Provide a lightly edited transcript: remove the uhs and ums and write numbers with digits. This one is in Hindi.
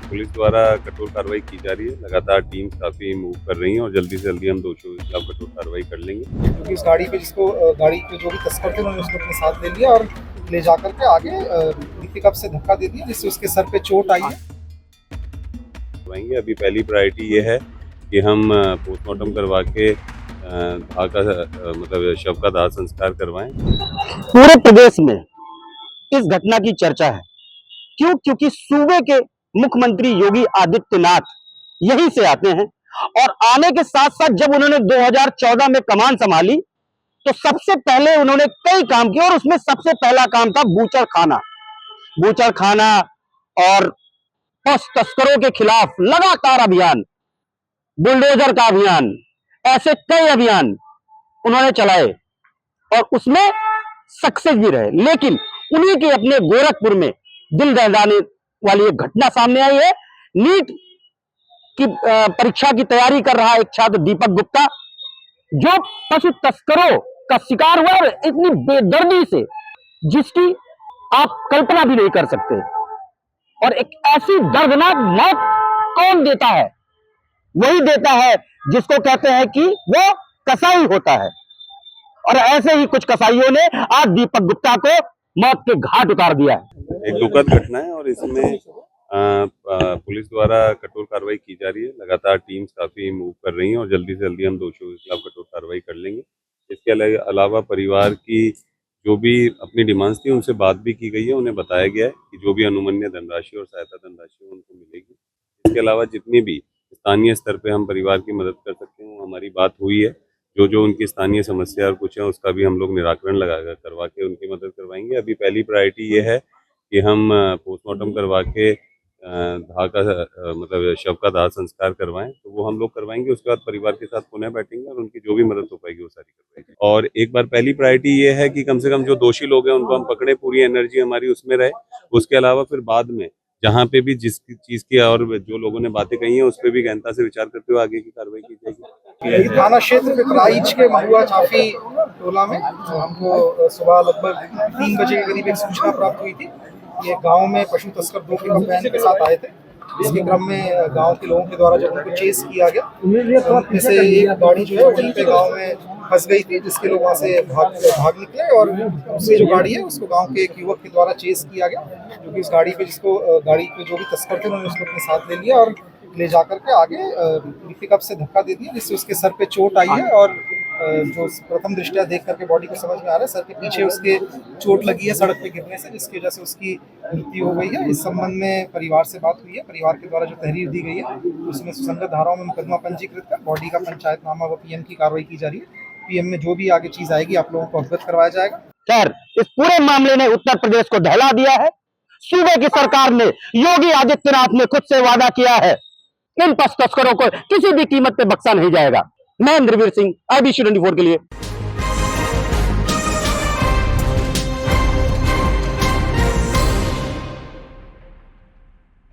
पुलिस द्वारा कठोर कार्रवाई की जा रही है। लगातार टीम्स काफ़ी मूव कर रही हैं और जल्दी से जल्दी हम दोषियों के खिलाफ कठोर कार्रवाई कर लेंगे। क्योंकि इस गाड़ी पे गाड़ी के जो भी तस्कर थे उन्होंने उसको अपने साथ ले लिया और ले जा करके आगे पिकअप से धक्का दे दिया, जिससे उसके सर पे चोट आई है। अभी पहली प्रायोरिटी ये है कि हम पोस्टमार्टम करवा के मतलब शव का दाह संस्कार करवाएं। पूरे प्रदेश में इस घटना की चर्चा है। क्यों? क्योंकि सूबे के मुख्यमंत्री योगी आदित्यनाथ यहीं से आते हैं और आने के साथ साथ जब उन्होंने 2014 में कमान संभाली तो सबसे पहले उन्होंने कई काम किए और उसमें सबसे पहला काम था बूचड़ खाना और पशु तस्करों के खिलाफ लगातार अभियान, बुलडोजर का अभियान, ऐसे कई अभियान उन्होंने चलाए और उसमें सक्सेस भी रहे। लेकिन उन्हीं के अपने गोरखपुर में दिल दहलाने वाली एक घटना सामने आई है। नीट की परीक्षा की तैयारी कर रहा एक छात्र दीपक गुप्ता, जो पशु तस्करों का शिकार हुआ और इतनी बेदर्दी से, जिसकी आप कल्पना भी नहीं कर सकते। और एक ऐसी दर्दनाक मौत कौन देता है? वही देता है जिसको कहते हैं कि वो कसाई होता है। और ऐसे ही कुछ कसाईयों ने आज दीपक गुप्ता को मौत के घाट उतार दिया है। एक दुखद घटना है और इसमें पुलिस द्वारा कठोर कार्रवाई की जा रही है। लगातार टीम्स काफ़ी मूव कर रही हैं और जल्दी से जल्दी हम दोषियों के खिलाफ कठोर कार्रवाई कर लेंगे। इसके अलावा परिवार की जो भी अपनी डिमांड्स थी उनसे बात भी की गई है। उन्हें बताया गया है कि जो भी अनुमन्य धनराशि और सहायता धनराशि उनको मिलेगी। इसके अलावा जितनी भी स्थानीय स्तर पे हम परिवार की मदद कर सकते हैं वो हमारी बात हुई है। जो उनकी स्थानीय समस्या और कुछ है उसका भी हम लोग निराकरण करवा के उनकी मदद करवाएंगे। अभी पहली प्रायोरिटी ये है कि हम पोस्टमार्टम करवा के मतलब शव का दाह संस्कार करवाएं, तो वो हम लोग करवाएंगे। उसके बाद परिवार के साथ पुनः बैठेंगे और उनकी जो भी मदद हो पाएगी वो सारी करवाएंगे। और एक बार पहली प्रायोरिटी ये है कि कम से कम जो दोषी लोग हैं उनको हम पकड़े, पूरी एनर्जी हमारी उसमें रहे। उसके अलावा फिर बाद में जहाँ पे भी जिस चीज की और जो लोगों ने बातें कही हैं उस पर भी गहनता से विचार करते हुए आगे की कार्रवाई की जाएगी। थाना क्षेत्र में प्राइच के महुआ चाफी टोला में हमको सुबह लगभग 3 बजे के करीब एक सूचना प्राप्त हुई थी। ये गांव में पशु तस्कर 2 पिकअप वैन के साथ आए थे। इसके क्रम में गांव के लोगों के द्वारा जब उनको चेस किया गया तो उनमें से एक गाड़ी जो है वहीं पे गांव में फंस गई थी, जिसके लोग वहाँ से भाग निकले और दूसरी जो गाड़ी है उसको गांव के एक युवक के द्वारा चेस किया गया, जो कि इस गाड़ी पे गाड़ी के जो भी तस्कर थे उन्होंने उसको अपने साथ ले लिया और ले जा करके आगे पिकअप से धक्का दे दिया, जिससे उसके सर पे चोट आई है। और जो प्रथम दृष्टया देख करके बॉडी को समझ में आ रहा है, सर के पीछे उसके चोट लगी है सड़क पे गिरने से, जिसकी वजह से उसकी मृत्यु हो गई है। इस संबंध में परिवार से बात हुई है। परिवार के द्वारा जो तहरीर दी गई है उसमें सुसंगत धाराओं में मुकदमा पंजीकृत कर बॉडी का पंचायतनामा व पीएम की कार्रवाई की जा रही है। पीएम में जो भी आगे चीज आएगी आप लोगों को अवगत करवाया जाएगा। खैर, इस पूरे मामले ने उत्तर प्रदेश को दहला दिया है। सूबे की सरकार ने, योगी आदित्यनाथ ने खुद से वादा किया है, इन पशु तस्करों को किसी भी कीमत पे बख्शा नहीं जाएगा। मैं इंद्रवीर सिंह, IBC 24 के लिए।